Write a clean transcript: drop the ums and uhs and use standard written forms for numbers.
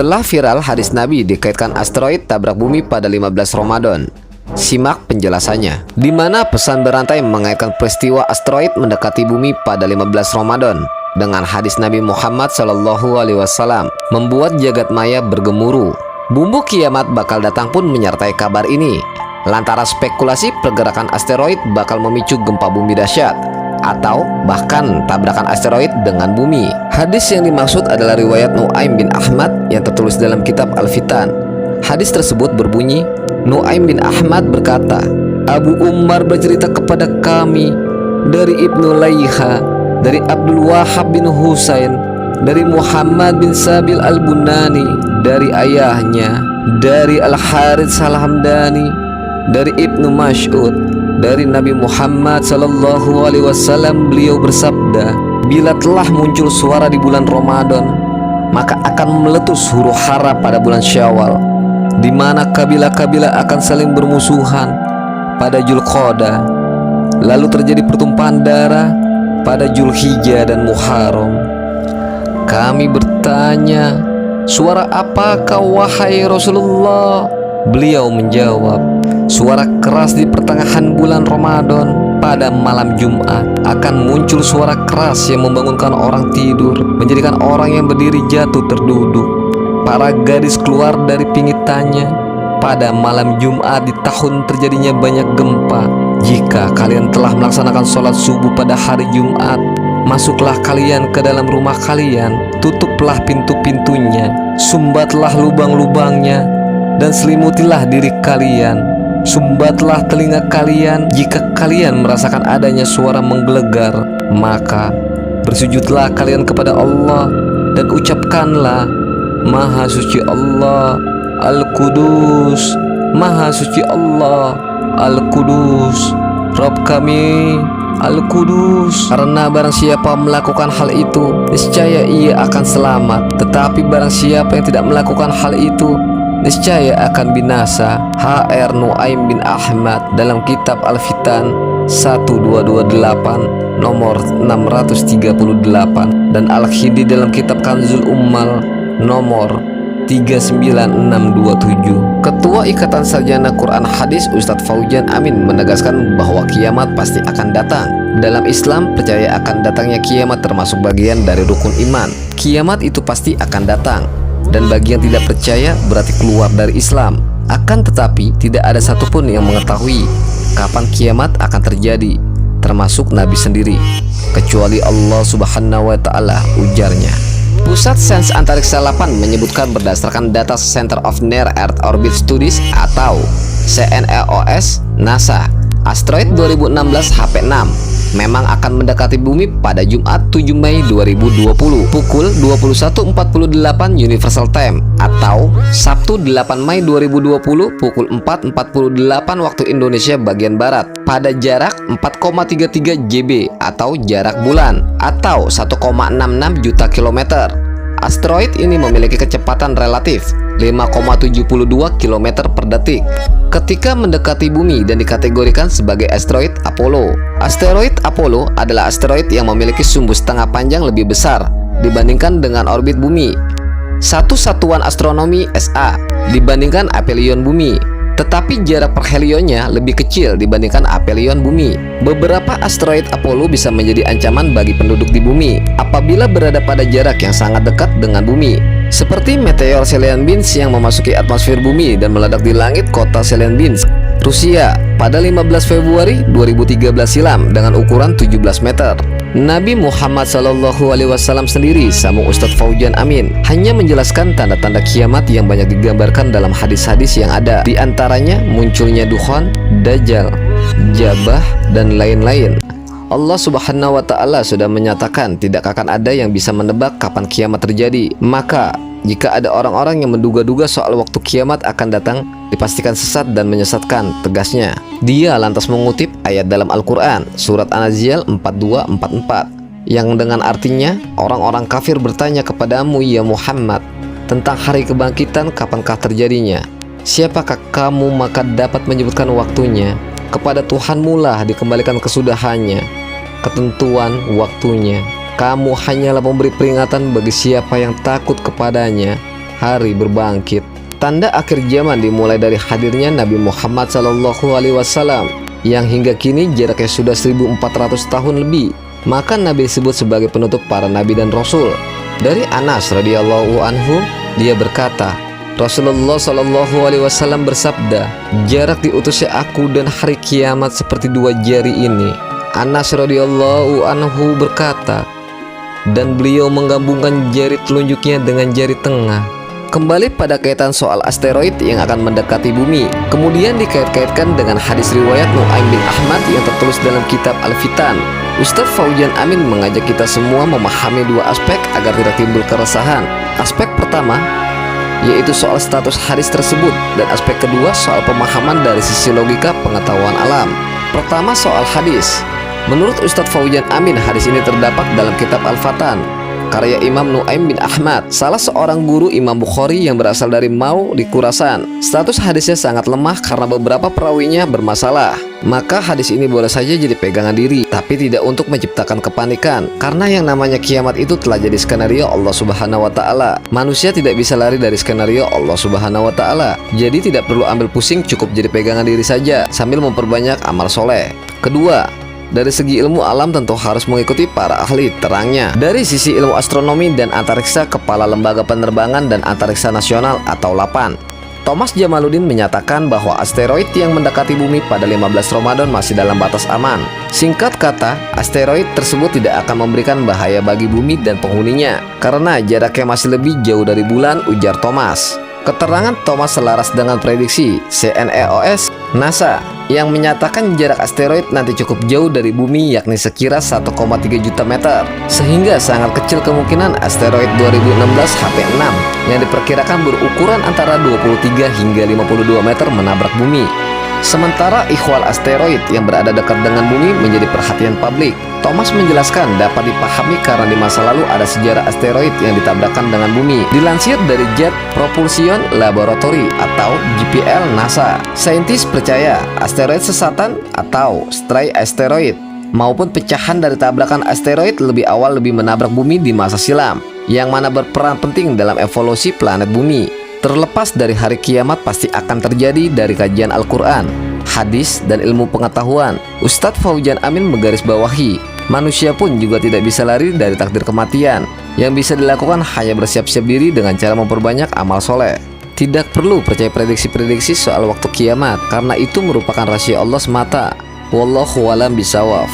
Telah viral hadis Nabi dikaitkan asteroid tabrak bumi pada 15 Ramadan. Simak penjelasannya, di mana pesan berantai mengaitkan peristiwa asteroid mendekati bumi pada 15 Ramadan dengan hadis Nabi Muhammad SAW membuat jagat maya bergemuruh. Bumbu kiamat bakal datang pun menyertai kabar ini, lantaran spekulasi pergerakan asteroid bakal memicu gempa bumi dahsyat atau bahkan tabrakan asteroid dengan bumi. Hadis yang dimaksud adalah riwayat Nu'aim bin Ahmad yang tertulis dalam kitab Al-Fitan. Hadis tersebut berbunyi, Nu'aim bin Ahmad berkata, Abu Umar bercerita kepada kami dari Ibnu Layha, dari Abdul Wahab bin Husain, dari Muhammad bin Sabil al-Bunani, dari ayahnya, dari Al-Harits al-Hamdani, dari Ibnu Mas'ud, dari Nabi Muhammad SAW. Beliau bersabda, bila telah muncul suara di bulan Ramadan, maka akan meletus huru hara pada bulan Syawal, di mana kabilah-kabilah akan saling bermusuhan pada Dzulqa'dah. Lalu terjadi pertumpahan darah pada Dzulhijjah dan Muharram. Kami bertanya, suara apakah wahai Rasulullah? Beliau menjawab, suara keras di pertengahan bulan Ramadan pada malam Jumat. Akan muncul suara keras yang membangunkan orang tidur, menjadikan orang yang berdiri jatuh terduduk. Para gadis keluar dari pingitannya. Pada malam Jumat di tahun terjadinya banyak gempa. Jika kalian telah melaksanakan sholat subuh pada hari Jumat, masuklah kalian ke dalam rumah kalian, tutuplah pintu-pintunya, sumbatlah lubang-lubangnya, dan selimutilah diri kalian. Sumbatlah telinga kalian jika kalian merasakan adanya suara menggelegar. Maka bersujudlah kalian kepada Allah dan ucapkanlah, Maha suci Allah Al-Qudus, Maha suci Allah Al-Qudus, Rabb kami Al-Qudus. Karena barang siapa melakukan hal itu, niscaya ia akan selamat. Tetapi barang siapa yang tidak melakukan hal itu, niscaya akan binasa. H.R. Nu'aim bin Ahmad dalam kitab Al-Fitan 1228 nomor 638 dan Al-Khidi dalam kitab Kanzul Ummal nomor 39627. Ketua Ikatan Sarjana Quran Hadis Ustadz Fauzan Amin menegaskan bahwa kiamat pasti akan datang. Dalam Islam, percaya akan datangnya kiamat termasuk bagian dari rukun iman. Kiamat itu pasti akan datang, dan bagi yang tidak percaya berarti keluar dari Islam. Akan tetapi tidak ada satupun yang mengetahui kapan kiamat akan terjadi, termasuk Nabi sendiri, kecuali Allah Subhanahu wa Ta'ala, ujarnya. Pusat Sains Antariksa 8 menyebutkan berdasarkan data Center of Near Earth Orbit Studies atau CNEOS NASA, asteroid 2016 HP6 memang akan mendekati bumi pada Jumat 7 Mei 2020 pukul 21.48 Universal Time atau Sabtu 8 Mei 2020 pukul 4.48 waktu Indonesia bagian Barat pada jarak 4,33 JB atau jarak bulan atau 1,66 juta kilometer. Asteroid ini memiliki kecepatan relatif 5,72 km per detik ketika mendekati bumi dan dikategorikan sebagai asteroid Apollo. Asteroid Apollo adalah asteroid yang memiliki sumbu setengah panjang lebih besar dibandingkan dengan orbit bumi, satu satuan astronomi SA dibandingkan aphelion bumi, tetapi jarak perhelionnya lebih kecil dibandingkan aphelion bumi. Beberapa asteroid Apollo bisa menjadi ancaman bagi penduduk di bumi apabila berada pada jarak yang sangat dekat dengan bumi, seperti meteor Chelyabinsk yang memasuki atmosfer bumi dan meledak di langit kota Chelyabinsk, Rusia pada 15 Februari 2013 silam dengan ukuran 17 meter. Nabi Muhammad SAW sendiri, sambung Ustadz Fauzan Amin, hanya menjelaskan tanda-tanda kiamat yang banyak digambarkan dalam hadis-hadis yang ada. Di antaranya munculnya Dukhan, Dajjal, Jabah, dan lain-lain. Allah Subhanahu wa Ta'ala sudah menyatakan tidak akan ada yang bisa menebak kapan kiamat terjadi. Maka jika ada orang-orang yang menduga-duga soal waktu kiamat akan datang, dipastikan sesat dan menyesatkan, tegasnya. Dia lantas mengutip ayat dalam Al-Quran surat An-Nazial 4244 yang dengan artinya, orang-orang kafir bertanya kepadamu ya Muhammad tentang hari kebangkitan, kapankah terjadinya? Siapakah kamu maka dapat menyebutkan waktunya? Kepada Tuhanmu lah dikembalikan kesudahannya, ketentuan waktunya. Kamu hanyalah memberi peringatan bagi siapa yang takut kepadanya, hari berbangkit. Tanda akhir zaman dimulai dari hadirnya Nabi Muhammad SAW yang hingga kini jaraknya sudah 1400 tahun lebih. Maka Nabi disebut sebagai penutup para nabi dan rasul. Dari Anas radhiyallahu anhu, dia berkata, Rasulullah SAW bersabda, jarak diutusnya aku dan hari kiamat seperti 2 jari ini. Anas radhiyallahu anhu berkata, dan beliau menggabungkan jari telunjuknya dengan jari tengah. Kembali pada kaitan soal asteroid yang akan mendekati bumi, kemudian dikait-kaitkan dengan hadis riwayat Nu'aim bin Ahmad yang tertulis dalam kitab Al-Fitan. Ustadz Fauzan Amin mengajak kita semua memahami 2 aspek agar tidak timbul keresahan. Aspek pertama yaitu soal status hadis tersebut, dan aspek kedua soal pemahaman dari sisi logika pengetahuan alam. Pertama, soal hadis. Menurut Ustadz Fauzan Amin, hadis ini terdapat dalam kitab Al-Fatan karya Imam Nu'aim bin Ahmad, salah seorang guru Imam Bukhari yang berasal dari Mau di Khurasan. Status hadisnya sangat lemah karena beberapa perawinya bermasalah. Maka hadis ini boleh saja jadi pegangan diri, tapi tidak untuk menciptakan kepanikan, karena yang namanya kiamat itu telah jadi skenario Allah Subhanahu wa Ta'ala. Manusia tidak bisa lari dari skenario Allah Subhanahu wa Ta'ala. Jadi tidak perlu ambil pusing, cukup jadi pegangan diri saja sambil memperbanyak amal soleh. Kedua, dari segi ilmu alam tentu harus mengikuti para ahli terangnya. Dari sisi ilmu astronomi dan antariksa, Kepala Lembaga Penerbangan dan Antariksa Nasional atau LAPAN, Thomas Jamaluddin menyatakan bahwa asteroid yang mendekati bumi pada 15 Ramadan masih dalam batas aman. Singkat kata, asteroid tersebut tidak akan memberikan bahaya bagi bumi dan penghuninya karena jaraknya masih lebih jauh dari bulan, ujar Thomas. Keterangan Thomas selaras dengan prediksi CNEOS NASA yang menyatakan jarak asteroid nanti cukup jauh dari bumi, yakni sekira 1,3 juta meter, sehingga sangat kecil kemungkinan asteroid 2016 HP6 yang diperkirakan berukuran antara 23 hingga 52 meter menabrak bumi. Sementara ikhwal asteroid yang berada dekat dengan bumi menjadi perhatian publik. Thomas menjelaskan dapat dipahami karena di masa lalu ada sejarah asteroid yang ditabrakkan dengan bumi. Dilansir dari Jet Propulsion Laboratory atau JPL NASA, saintis percaya asteroid sesatan atau stray asteroid maupun pecahan dari tabrakan asteroid lebih awal lebih menabrak bumi di masa silam, yang mana berperan penting dalam evolusi planet bumi. Terlepas dari hari kiamat pasti akan terjadi dari kajian Al-Quran, hadis, dan ilmu pengetahuan, Ustadz Fauzan Amin menggarisbawahi, manusia pun juga tidak bisa lari dari takdir kematian. Yang bisa dilakukan hanya bersiap-siap diri dengan cara memperbanyak amal soleh. Tidak perlu percaya prediksi-prediksi soal waktu kiamat, karena itu merupakan rahasia Allah semata. Wallahu a'lam bishawab.